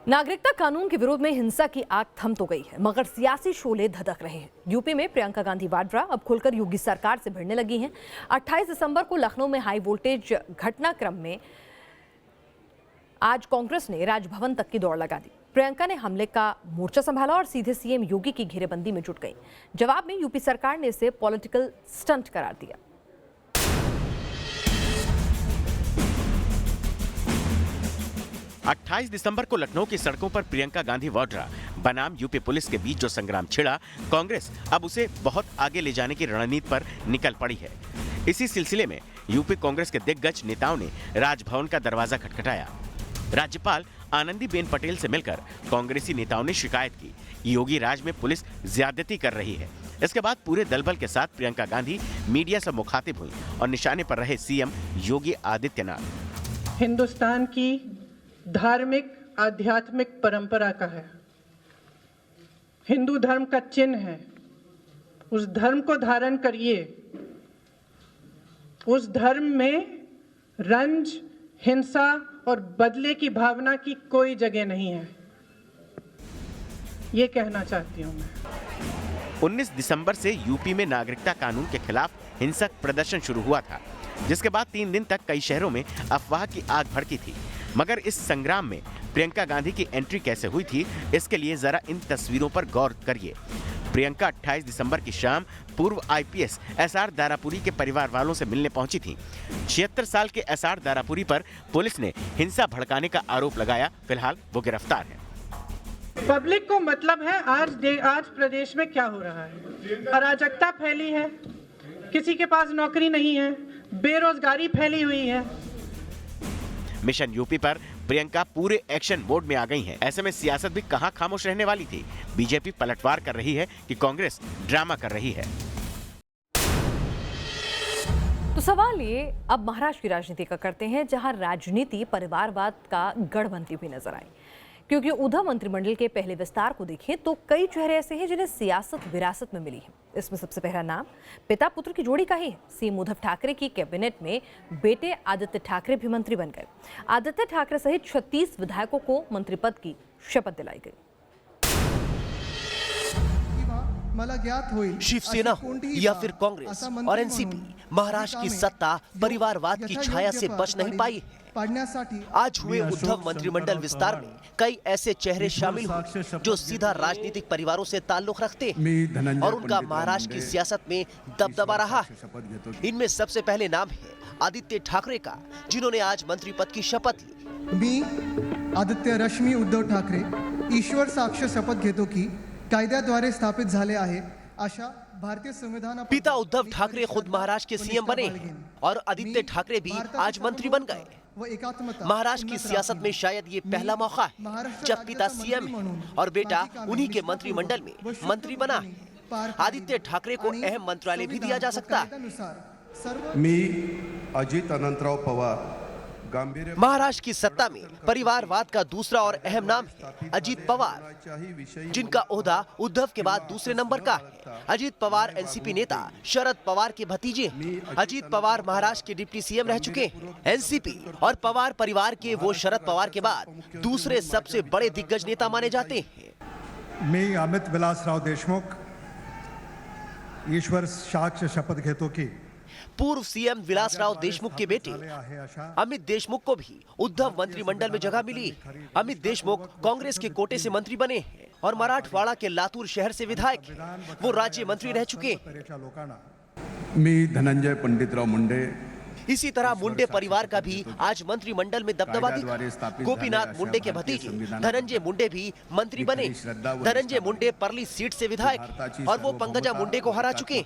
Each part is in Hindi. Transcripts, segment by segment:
नागरिकता कानून के विरोध में हिंसा की आग थम तो गई है, मगर सियासी शोले धधक रहे हैं। यूपी में प्रियंका गांधी वाड्रा अब खुलकर योगी सरकार से भिड़ने लगी हैं। 28 दिसंबर को लखनऊ में हाई वोल्टेज घटनाक्रम में आज कांग्रेस ने राजभवन तक की दौड़ लगा दी। प्रियंका ने हमले का मोर्चा संभाला और सीधे सीएम योगी की घेरेबंदी में जुट गई। जवाब में यूपी सरकार ने इसे पॉलिटिकल स्टंट करार दिया। 28 दिसंबर को लखनऊ की सड़कों पर प्रियंका गांधी वाड्रा बनाम यूपी पुलिस के बीच जो संग्राम छिड़ा, कांग्रेस अब उसे बहुत आगे ले जाने की रणनीति पर निकल पड़ी है। इसी सिलसिले में यूपी कांग्रेस के दिग्गज नेताओं ने राजभवन का दरवाजा खटखटाया। राज्यपाल आनंदीबेन पटेल से मिलकर कांग्रेसी नेताओं ने शिकायत की कि योगी राज में पुलिस ज्यादती कर रही है। इसके बाद पूरे दलबल के साथ प्रियंका गांधी मीडिया से मुखातिब हुई और निशाने पर रहे सीएम योगी आदित्यनाथ। हिंदुस्तान की धार्मिक आध्यात्मिक परंपरा का है, हिंदू धर्म का चिन्ह है। उस धर्म को धारण करिए। उस धर्म में रंज, हिंसा और बदले की भावना की कोई जगह नहीं है, ये कहना चाहती हूं मैं। 19 दिसंबर से यूपी में नागरिकता कानून के खिलाफ हिंसक प्रदर्शन शुरू हुआ था, जिसके बाद 3 दिन तक कई शहरों में अफवाह की आग भड़की थी। मगर इस संग्राम में प्रियंका गांधी की एंट्री कैसे हुई थी, इसके लिए जरा इन तस्वीरों पर गौर करिए। प्रियंका 28 दिसंबर की शाम पूर्व आईपीएस एसआर दारापुरी के परिवार वालों से मिलने पहुंची थी। 76 साल के एसआर दारापुरी पर पुलिस ने हिंसा भड़काने का आरोप लगाया। फिलहाल वो गिरफ्तार है। पब्लिक को मतलब है आज प्रदेश में क्या हो रहा है। अराजकता फैली है, किसी के पास नौकरी नहीं है, बेरोजगारी फैली हुई है। मिशन यूपी पर प्रियंका पूरे एक्शन मोड में आ गई हैं। ऐसे में सियासत भी कहां खामोश रहने वाली थी। बीजेपी पलटवार कर रही है कि कांग्रेस ड्रामा कर रही है। तो सवाल ये अब महाराष्ट्र की राजनीति का करते हैं, जहां राजनीति परिवारवाद का गढ़ बनती हुई नजर आई। क्योंकि उद्धव मंत्रिमंडल के पहले विस्तार को देखें तो कई चेहरे ऐसे हैं जिन्हें सियासत विरासत में मिली है। इसमें सबसे पहला नाम पिता पुत्र की जोड़ी का ही है। सीएम उद्धव ठाकरे की कैबिनेट में बेटे आदित्य ठाकरे भी मंत्री बन गए। आदित्य ठाकरे सहित 36 विधायकों को मंत्री पद की शपथ दिलाई गई। शिवसेना या फिर कांग्रेस और एनसीपी महाराष्ट्र की सत्ता परिवारवाद की छाया से बच नहीं पाई है। आज हुए उद्धव मंत्रिमंडल विस्तार में कई ऐसे चेहरे शामिल हुए जो सीधा राजनीतिक परिवारों से ताल्लुक रखते हैं और उनका महाराष्ट्र की सियासत में दबदबा रहा है। इनमें सबसे पहले नाम है आदित्य ठाकरे का, जिन्होंने आज मंत्री पद की शपथ ली। मी आदित्य रश्मी उद्धव ठाकरे ईश्वर साक्ष शपथ घेतो की कायद्याद्वारे स्थापित झाले आहे अशा भारतीय संविधान। पिता उद्धव ठाकरे खुद महाराष्ट्र के सीएम बने और आदित्य ठाकरे भी आज मंत्री बन गए। महाराष्ट्र की सियासत में शायद ये पहला मौका है जब पिता सीएम है और बेटा उन्हीं के मंत्रिमंडल में मंत्री बना है। आदित्य ठाकरे को अहम मंत्रालय भी दिया जा सकता है। मी अजित अनंतराव पवार महाराष्ट्र की सत्ता में परिवारवाद का दूसरा और अहम नाम है अजित पवार, जिनका ओहदा उद्धव के बाद दूसरे नंबर का है। अजित पवार एनसीपी नेता शरद पवार के भतीजे हैं। अजित पवार महाराष्ट्र के डिप्टी सीएम रह चुके हैं। एनसीपी और पवार परिवार के वो शरद पवार के बाद दूसरे सबसे बड़े दिग्गज नेता माने जाते हैं। मी अमित विलासराव देशमुख ईश्वर साक्ष शपथ घेतो की पूर्व सीएम विलासराव देशमुख के बेटे अमित देशमुख को भी उद्धव मंत्रिमंडल में जगह मिली। अमित देशमुख कांग्रेस के कोटे से मंत्री बने हैं और मराठवाड़ा के लातूर शहर से विधायक हैं। वो राज्य मंत्री रह चुके हैं। मी धनंजय पंडितराव मुंडे। इसी तरह मुंडे परिवार का भी आज मंत्रिमंडल में दबदबा दिखा। गोपीनाथ मुंडे के भतीजे धनंजय मुंडे भी मंत्री बने। धनंजय मुंडे परली सीट से विधायक और वो पंकजा मुंडे को हरा चुके।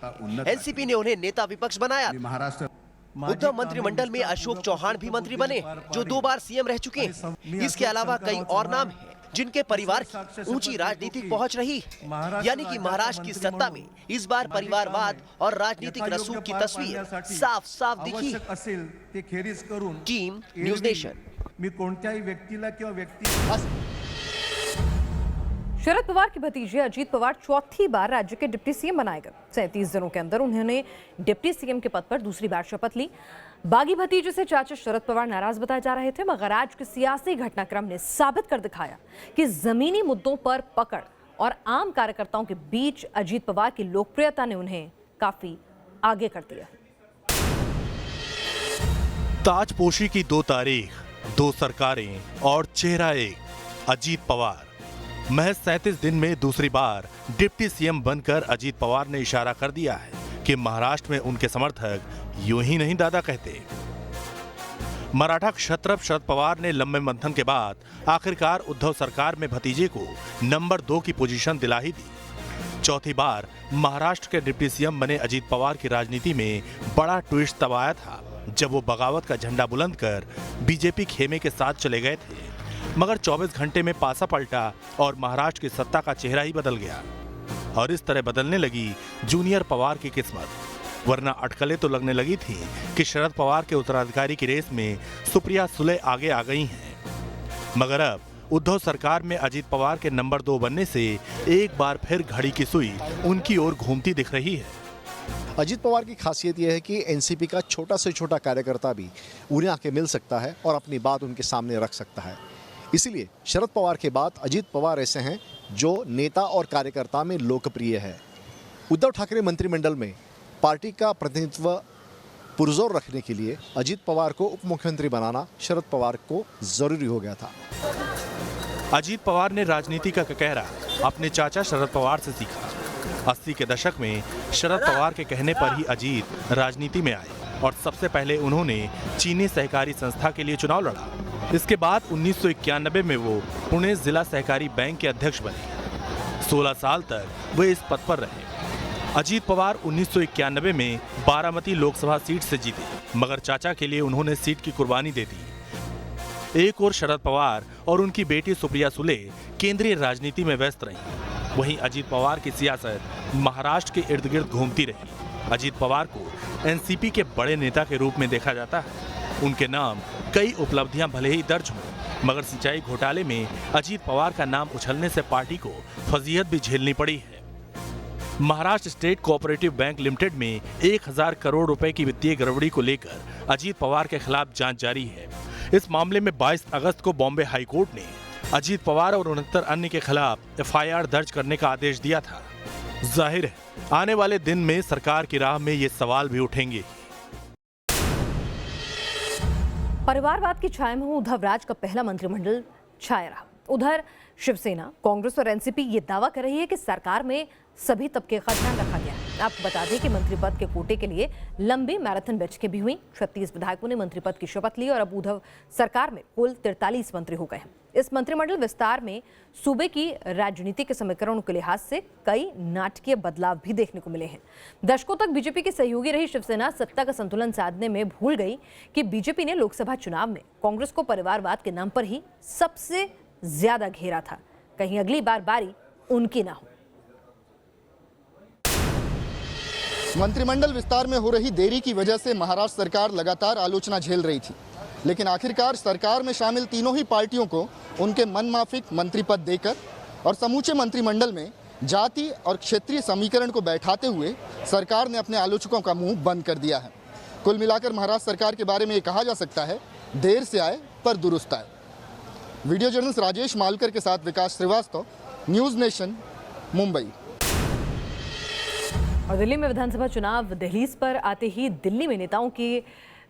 एनसीपी ने उन्हें नेता विपक्ष बनाया। उद्धव मंत्रिमंडल में अशोक चौहान भी मंत्री बने, जो 2 बार सीएम रह चुके हैं। इसके अलावा कई और नाम हैं जिनके परिवार की ऊंची राजनीतिक पहुंच रही है। यानी कि महाराष्ट्र की सत्ता में इस बार परिवारवाद और राजनीतिक रसूख की तस्वीर साफ साफ दिखी। Team news nation. मी कोणत्याही व्यक्तीला किंवा व्यक्ती शरद पवार के भतीजे अजीत पवार चौथी बार राज्य के डिप्टी सीएम बनाए गए। 37 दिनों के अंदर उन्होंने डिप्टी सीएम के पद पर दूसरी बार शपथ ली। बागी भतीजे से चाचा शरद पवार नाराज बताए जा रहे थे, मगर आज के सियासी घटनाक्रम ने साबित कर दिखाया कि जमीनी मुद्दों पर पकड़ और आम कार्यकर्ताओं के बीच अजीत पवार की लोकप्रियता ने उन्हें काफी आगे कर दिया। ताजपोशी की 2 तारीख, 2 सरकारें और चेहरा एक, अजीत पवार। महज 37 दिन में दूसरी बार डिप्टी सीएम बनकर अजीत पवार ने इशारा कर दिया है कि महाराष्ट्र में उनके समर्थक यूं ही नहीं दादा कहते। मराठा क्षत्रप शरद पवार ने लंबे मंथन के बाद आखिरकार उद्धव सरकार में भतीजे को नंबर 2 की पोजीशन दिला ही दी। चौथी बार महाराष्ट्र के डिप्टी सीएम बने अजीत पवार की राजनीति में बड़ा ट्विस्ट तब आया था जब वो बगावत का झंडा बुलंद कर बीजेपी खेमे के साथ चले गए थे, मगर 24 घंटे में पासा पलटा और महाराष्ट्र की सत्ता का चेहरा ही बदल गया। और इस तरह बदलने लगी जूनियर पवार की किस्मत, वरना अटकलें तो लगने लगी थी कि शरद पवार के उत्तराधिकारी की रेस में सुप्रिया सुले आगे आ गई हैं। मगर अब उद्धव सरकार में अजीत पवार के नंबर 2 बनने से एक बार फिर घड़ी की सुई उनकी ओर घूमती दिख रही है। अजीत पवार की खासियत यह है कि एनसीपी का छोटा से छोटा कार्यकर्ता भी उन्हें आके मिल सकता है और अपनी बात उनके सामने रख सकता है। इसीलिए शरद पवार के बाद अजीत पवार ऐसे हैं जो नेता और कार्यकर्ता में लोकप्रिय है। उद्धव ठाकरे मंत्रिमंडल में पार्टी का प्रतिनिधित्व पुरजोर रखने के लिए अजीत पवार को उप मुख्यमंत्री बनाना शरद पवार को जरूरी हो गया था। अजीत पवार ने राजनीति का ककहरा अपने चाचा शरद पवार से सीखा। 80 के दशक में शरद पवार के कहने पर ही अजीत राजनीति में आए और सबसे पहले उन्होंने चीनी सहकारी संस्था के लिए चुनाव लड़ा। इसके बाद 1991 में वो पुणे जिला सहकारी बैंक के अध्यक्ष बने। 16 साल तक वे इस पद पर रहे। अजीत पवार 1991 में बारामती लोकसभा सीट से जीते, मगर चाचा के लिए उन्होंने सीट की कुर्बानी दे दी। एक और शरद पवार और उनकी बेटी सुप्रिया सुले केंद्रीय राजनीति में व्यस्त रहीं। वहीं अजीत पवार की सियासत महाराष्ट्र के इर्द गिर्द घूमती रही। अजीत पवार को एनसीपी के बड़े नेता के रूप में देखा जाता है। उनके नाम कई उपलब्धियां भले ही दर्ज हों, मगर सिंचाई घोटाले में अजीत पवार का नाम उछलने से पार्टी को फजीहत भी झेलनी पड़ी है। Maharashtra state cooperative bank limited में 1000 करोड़ रुपए की वित्तीय गड़बड़ी को लेकर अजीत पवार के खिलाफ जांच जारी है। इस मामले में 22 अगस्त को बॉम्बे हाई कोर्ट ने अजीत पवार और 69 अन्य के खिलाफ एफआईआर दर्ज करने का आदेश दिया था। जाहिर है आने वाले दिन में सरकार की राह में ये सवाल भी उठेंगे। परिवारवाद की छाया में उद्धव राज का पहला मंत्रिमंडल छाया रहा। उधर शिवसेना, कांग्रेस और एनसीपी ये दावा कर रही है कि सरकार में सभी तबके का ध्यान रखा गया। आपको बता दें कि मंत्री पद के कोटे के लिए लंबी मैराथन बैठकें भी हुई। 36 विधायकों ने मंत्री पद की शपथ ली और अब उद्धव सरकार में कुल 43 मंत्री हो गए हैं। इस मंत्रिमंडल विस्तार में सूबे की राजनीति के समीकरणों के लिहाज से कई नाटकीय बदलाव भी देखने को मिले हैं। दशकों तक बीजेपी की सहयोगी रही शिवसेना सत्ता का संतुलन साधने में भूल गई कि बीजेपी ने लोकसभा चुनाव में कांग्रेस को परिवारवाद के नाम पर ही सबसे ज्यादा घेरा था। कहीं अगली बार बारी उनकी ना हो। मंत्रिमंडल विस्तार में हो रही देरी की वजह से महाराष्ट्र सरकार लगातार आलोचना झेल रही थी, लेकिन आखिरकार सरकार में शामिल तीनों ही पार्टियों को उनके मनमाफिक मंत्री पद देकर और समूचे मंत्रिमंडल में जाति और क्षेत्रीय समीकरण को बैठाते हुए सरकार ने अपने आलोचकों का मुंह बंद कर दिया है। कुल मिलाकर महाराष्ट्र सरकार के बारे में ये कहा जा सकता है, देर से आए पर दुरुस्त आए। वीडियो जर्नलिस्ट राजेश मालकर के साथ विकास श्रीवास्तव, न्यूज़ नेशन, मुंबई। और दिल्ली में विधानसभा चुनाव दहलीज पर आते ही दिल्ली में नेताओं की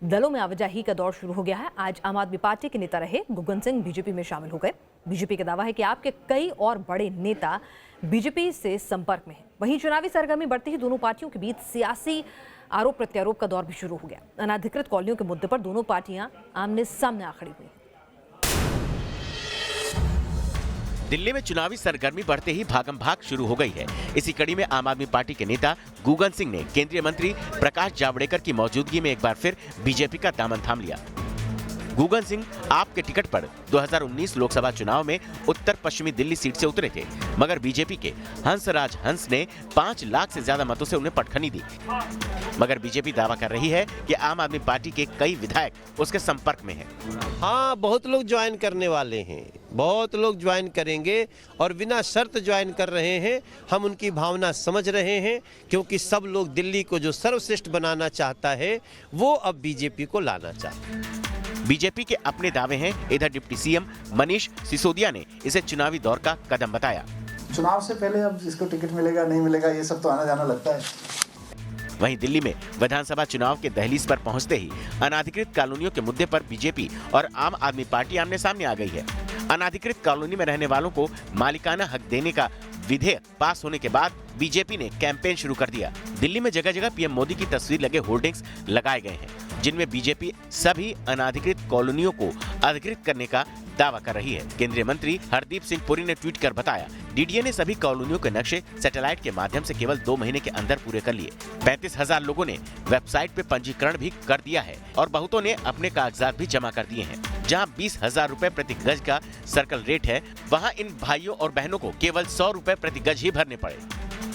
दलों में आवाजाही का दौर शुरू हो गया है। आज आम आदमी पार्टी के नेता रहे गुगन सिंह बीजेपी में शामिल हो गए। बीजेपी का दावा है कि आपके कई और बड़े नेता बीजेपी से संपर्क में हैं। वहीं चुनावी सरगर्मी बढ़ते ही दोनों पार्टियों के बीच सियासी आरोप प्रत्यारोप का दौर भी शुरू हो गया। अनाधिकृत कॉलोनियों के मुद्दे पर दोनों पार्टियां आमने सामने आ खड़ी हुई। दिल्ली में चुनावी सरगर्मी बढ़ते ही भागम भाग शुरू हो गई है। इसी कड़ी में आम आदमी पार्टी के नेता गुगन सिंह ने केंद्रीय मंत्री प्रकाश जावड़ेकर की मौजूदगी में एक बार फिर बीजेपी का दामन थाम लिया। गुगन सिंह आप के टिकट पर 2019 लोकसभा चुनाव में उत्तर पश्चिमी दिल्ली सीट से उतरे थे, मगर बीजेपी के हंसराज हंस ने 5 लाख से ज्यादा मतों से उन्हें पटखनी दी। मगर बीजेपी दावा कर रही है कि आम आदमी पार्टी के कई विधायक उसके संपर्क में हैं। हाँ, बहुत लोग ज्वाइन करने वाले हैं। बहुत लोग ज्वाइन करेंगे और बिना शर्त ज्वाइन कर रहे हैं। हम उनकी भावना समझ रहे हैं, क्योंकि सब लोग दिल्ली को जो सर्वश्रेष्ठ बनाना चाहता है वो अब बीजेपी को लाना चाहता है। बीजेपी के अपने दावे हैं। इधर डिप्टी सीएम मनीष सिसोदिया ने इसे चुनावी दौर का कदम बताया। चुनाव से पहले अब जिसको टिकट मिलेगा नहीं मिलेगा ये सब तो आना जाना लगता है। वहीं दिल्ली में विधानसभा चुनाव के दहलीज पर पहुंचते ही अनाधिकृत कॉलोनियों के मुद्दे पर बीजेपी और आम आदमी पार्टी आमने सामने आ गई है। अनाधिकृत कॉलोनी में रहने वालों को मालिकाना हक देने का विधेयक पास होने के बाद बीजेपी ने कैंपेन शुरू कर दिया। दिल्ली में जगह जगह पीएम मोदी की तस्वीर लगे होर्डिंग्स लगाए गए हैं, जिनमें बीजेपी सभी अनाधिकृत कॉलोनियों को अधिकृत करने का दावा कर रही है। केंद्रीय मंत्री हरदीप सिंह पुरी ने ट्वीट कर बताया, डीडीए ने सभी कॉलोनियों के नक्शे सैटेलाइट के माध्यम से केवल 2 महीने के अंदर पूरे कर लिए। 35,000 लोगों ने वेबसाइट पे पंजीकरण भी कर दिया है और बहुतों ने अपने कागजात भी जमा कर दिए हैं। जहां 20,000 रुपए प्रति गज का सर्कल रेट है, वहां इन भाइयों और बहनों को केवल 100 रुपए प्रति गज ही भरने पड़े।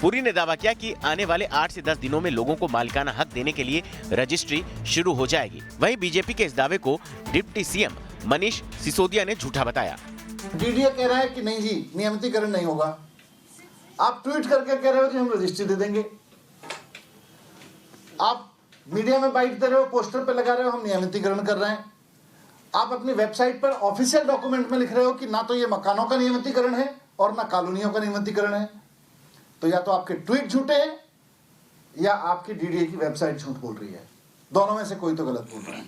पुरी ने दावा किया कि आने वाले 8 से 10 दिनों में लोगों को मालिकाना हक देने के लिए रजिस्ट्री शुरू हो जाएगी। वहीं बीजेपी के इस दावे को डिप्टी सीएम मनीष सिसोदिया ने झूठा बताया। डीडीए कह रहा है कि नहीं जी नियमितीकरण नहीं होगा। आप ट्वीट करके कह रहे हो कि हम रजिस्ट्री दे देंगे। आप मीडिया में बाइट दे रहे हो, पोस्टर पे लगा रहे हो हम नियमितीकरण कर रहे हैं। आप अपनी वेबसाइट पर ऑफिशियल डॉक्यूमेंट में लिख रहे हो कि ना तो ये मकानों का नियमितीकरण है और ना कॉलोनियों का नियमितीकरण है। तो या तो आपके ट्वीट झूठे हैं या आपकी डीडीए की वेबसाइट झूठ बोल रही है। दोनों में से कोई तो गलत बोल रहा है।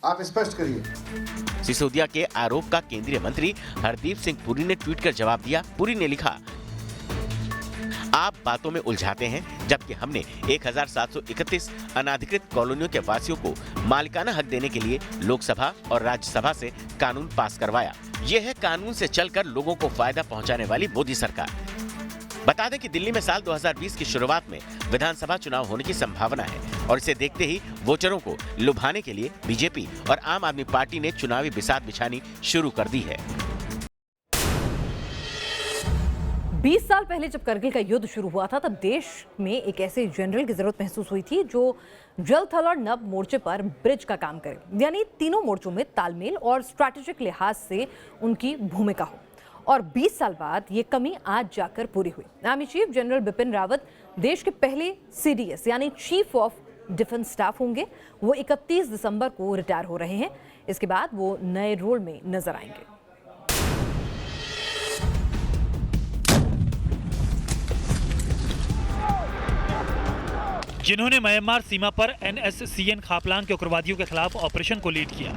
आप स्पष्ट करिए। सिसोदिया के आरोप का केंद्रीय मंत्री हरदीप सिंह पुरी ने ट्वीट कर जवाब दिया। पुरी ने लिखा, आप बातों में उलझाते हैं, जबकि हमने 1731 अनाधिकृत कॉलोनियों के वासियों को मालिकाना हक देने के लिए लोकसभा और राज्यसभा से कानून पास करवाया। यह है कानून से चलकर लोगों को फायदा पहुंचाने वाली मोदी सरकार। बता दें कि दिल्ली में साल 2020 की शुरुआत में विधानसभा चुनाव होने की संभावना है और इसे देखते ही वोटरों को लुभाने के लिए बीजेपी और आम आदमी पार्टी ने चुनावी बिसात बिछानी शुरू कर दी है। 20 साल पहले जब करगिल का युद्ध शुरू हुआ था, तब देश में एक ऐसे जनरल की जरूरत महसूस हुई थी जो जल, थल और नभ मोर्चे पर ब्रिज का काम करे, यानी तीनों मोर्चों में तालमेल और स्ट्रैटेजिक लिहाज से उनकी भूमिका हो। और 20 साल बाद ये कमी आज जाकर पूरी हुई। Army chief general Bipin Rawat देश के पहले CDS यानी चीफ ऑफ डिफेंस स्टाफ होंगे। वो 31 दिसंबर को रिटायर हो रहे हैं। इसके बाद वो नए रोल में नजर आएंगे। जिन्होंने म्यांमार सीमा पर NSCN खापलांग के उग्रवादियों के खिलाफ ऑपरेशन को लीड किया,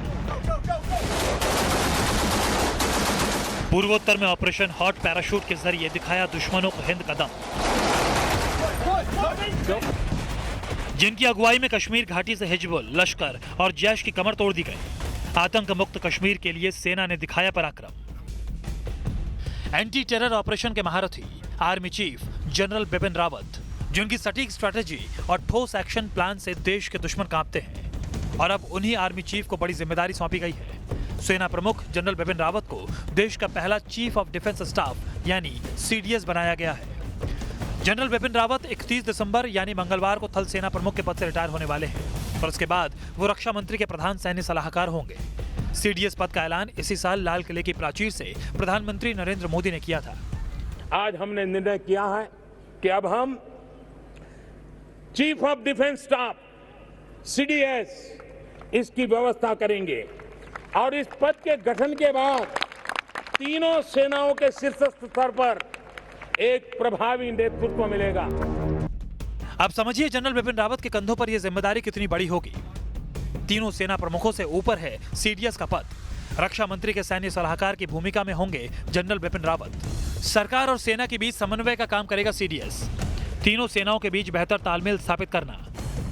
पूर्वोत्तर में ऑपरेशन हॉट पैराशूट के जरिए दिखाया दुश्मनों को हिंद का दम, जिनकी अगुवाई में कश्मीर घाटी से हिजबुल, लश्कर और जैश की कमर तोड़ दी गई। आतंक मुक्त कश्मीर के लिए सेना ने दिखाया पराक्रम। एंटी टेरर ऑपरेशन के महारथी army chief general Bipin Rawat, जिनकी सटीक स्ट्रैटेजी और ठोस एक्शन प्लान से देश के दुश्मन कांपते हैं, और अब उन्हीं आर्मी चीफ को बड़ी जिम्मेदारी सौंपी गई है। सेना प्रमुख जनरल बिपिन रावत को देश का पहला चीफ ऑफ डिफेंस स्टाफ यानी CDS बनाया गया है। जनरल बिपिन रावत 31 दिसंबर यानी मंगलवार को थल सेना प्रमुख के पद से रिटायर होने वाले हैं और उसके बाद वो रक्षा मंत्री के प्रधान सैन्य सलाहकार होंगे। CDS पद का ऐलान इसी साल लाल किले की प्राचीर से प्रधानमंत्री नरेंद्र मोदी ने किया था। आज हमने निर्णय किया है कि अब हम chief of defence staff CDS इसकी व्यवस्था करेंगे और इस पद के गठन के बाद तीनों सेनाओं के शीर्ष स्तर पर एक प्रभावी नेतृत्व मिलेगा। अब समझिए जनरल बिपिन रावत के कंधों पर यह जिम्मेदारी कितनी बड़ी होगी। तीनों सेना प्रमुखों से ऊपर है CDS का पद। रक्षा मंत्री के सैन्य सलाहकार की भूमिका में होंगे जनरल बिपिन रावत। सरकार और सेना के बीच समन्वय का काम करेगा CDS। तीनों सेनाओं के बीच बेहतर तालमेल स्थापित करना,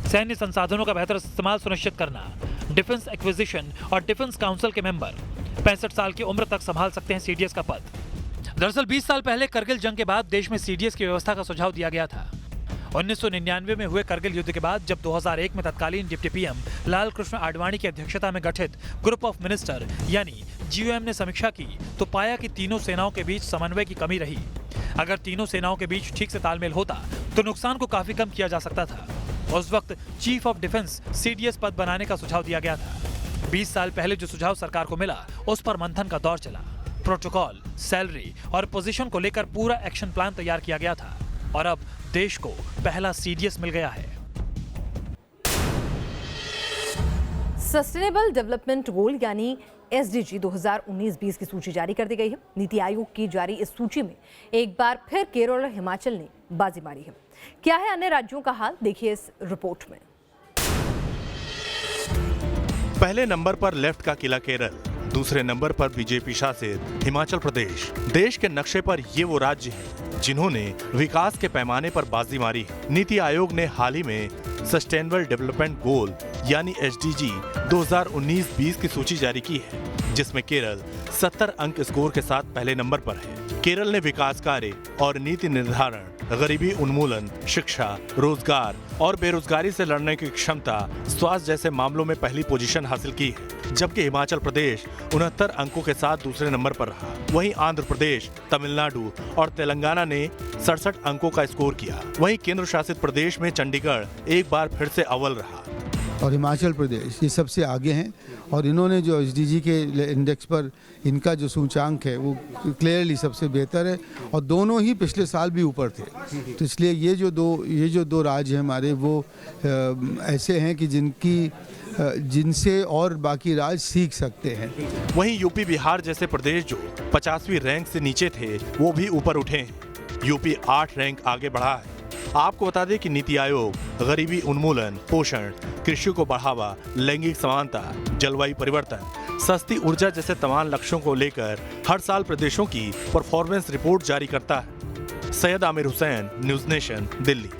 सैन्य संसाधनों का बेहतर इस्तेमाल सुनिश्चित करना, डिफेंस एक्विजिशन और डिफेंस काउंसिल के मेंबर 65 साल की उम्र तक संभाल सकते हैं CDS का पद। दरअसल 20 साल पहले करगिल जंग के बाद देश में CDS की व्यवस्था का सुझाव दिया गया था। 1999 में हुए करगिल युद्ध के बाद जब 2001 में तत्कालीन डिप्टी PM लाल कृष्ण आडवाणी की अध्यक्षता में गठित ग्रुप ऑफ मिनिस्टर यानी GOM ने समीक्षा की तो पाया कि तीनों सेनाओं के बीच समन्वय की कमी रही। अगर तीनों सेनाओं के बीच ठीक से तालमेल होता तो नुकसान को काफी कम किया जा सकता था। उस वक्त चीफ ऑफ डिफेंस CDS पद बनाने का सुझाव दिया गया था। 20 साल पहले जो सुझाव सरकार को मिला उस पर मंथन का दौर चला। प्रोटोकॉल, सैलरी और पोजीशन को लेकर पूरा एक्शन प्लान तैयार किया गया था और अब देश को पहला सीडीएस मिल गया है। सस्टेनेबल डेवलपमेंट गोल यानी SDG 2019-20 की सूची जारी कर दी गई है। नीति आयोग की जारी इस सूची में एक बार फिर केरल और हिमाचल ने बाजी मारी है। क्या है अन्य राज्यों का हाल, देखिए इस रिपोर्ट में। पहले नंबर पर लेफ्ट का किला केरल, दूसरे नंबर पर बीजेपी शासित हिमाचल प्रदेश। देश के नक्शे पर ये वो राज्य हैं जिन्होंने विकास के पैमाने पर बाजी मारी है। नीति आयोग ने हाल ही में सस्टेनेबल डेवलपमेंट गोल यानी SDG 2019-20 की सूची जारी की है, जिसमें केरल 70 अंक स्कोर के साथ पहले नंबर पर है। केरल ने विकास कार्य और नीति निर्धारण, गरीबी उन्मूलन, शिक्षा, रोजगार और बेरोजगारी से लड़ने की क्षमता, स्वास्थ्य जैसे मामलों में पहली पोजीशन हासिल की है, जबकि हिमाचल प्रदेश 69 अंकों के साथ दूसरे नंबर पर रहा। वहीं आंध्र प्रदेश, तमिलनाडु और तेलंगाना ने 67 अंकों का स्कोर किया। वहीं केंद्र शासित प्रदेश में चंडीगढ़ एक बार फिर से अव्वल रहा और हिमाचल प्रदेश ये सबसे आगे हैं और इन्होंने जो SDG के इंडेक्स पर इनका जो सूचांक है वो क्लियरली सबसे बेहतर है और दोनों ही पिछले साल भी ऊपर थे। तो इसलिए ये जो दो राज्य हैं हमारे वो ऐसे हैं कि जिनसे और बाकी राज्य सीख सकते हैं। वहीं यूपी बिहार जैसे प्रदेश जो 50वीं रैंक से नीचे थे वो भी ऊपर उठे हैं। यूपी 8 रैंक आगे बढ़ा है। आपको बता दें कि नीति आयोग गरीबी उन्मूलन, पोषण, कृषि को बढ़ावा, लैंगिक समानता, जलवायु परिवर्तन, सस्ती ऊर्जा जैसे तमाम लक्ष्यों को लेकर हर साल प्रदेशों की परफॉर्मेंस रिपोर्ट जारी करता है। Syed Aamir Hussain, news nation, Delhi.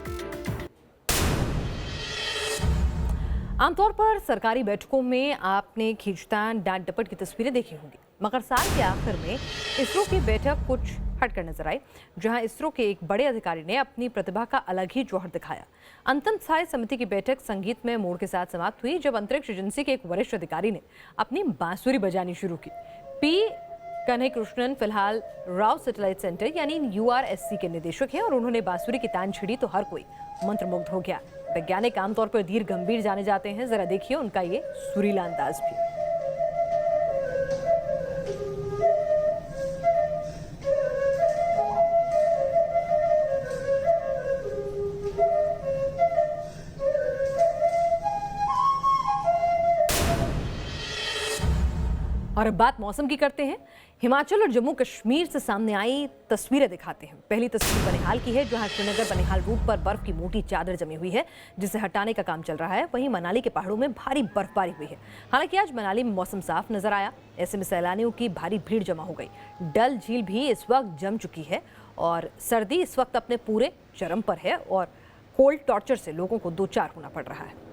आमतौर पर सरकारी बैठकों में आपने खींचतान, डांट डपट की तस्वीरें देखी होंगी, मगर साल के आखिर में इसरो की बैठक कुछ हटकर नजर आई, जहां इसरो के एक बड़े अधिकारी ने अपनी प्रतिभा का अलग ही जौहर दिखाया। अंतिम स्थायी समिति की बैठक संगीतमय मोड़ के साथ समाप्त हुई जब अंतरिक्ष एजेंसी के एक वरिष्ठ अधिकारी ने अपनी बांसुरी बजानी शुरू की। P. कन्हैयाकृष्णन फिलहाल राव सैटेलाइट सेंटर यानी URSC के निदेशक हैं और उन्होंने बांसुरी की तान छिड़ी तो हर कोई मंत्रमुग्ध हो गया। वैज्ञानिक आमतौर पर धीर गंभीर जाने जाते हैं, जरा देखिए उनका ये सुरीला अंदाज भी। और अब बात मौसम की करते हैं। हिमाचल और जम्मू कश्मीर से सामने आई तस्वीरें दिखाते हैं। पहली तस्वीर बनिहाल की है, जहां श्रीनगर बनिहाल रूट पर बर्फ की मोटी चादर जमी हुई है, जिसे हटाने का काम चल रहा है। वहीं मनाली के पहाड़ों में भारी बर्फबारी हुई है। हालांकि आज मनाली में मौसम साफ नजर आया, ऐसे में सैलानियों की भारी भीड़ जमा हो गई। डल झील भी इस वक्त जम चुकी है और सर्दी इस वक्त अपने पूरे चरम पर है और कोल्ड टॉर्चर से लोगों को दो चार होना पड़ रहा है।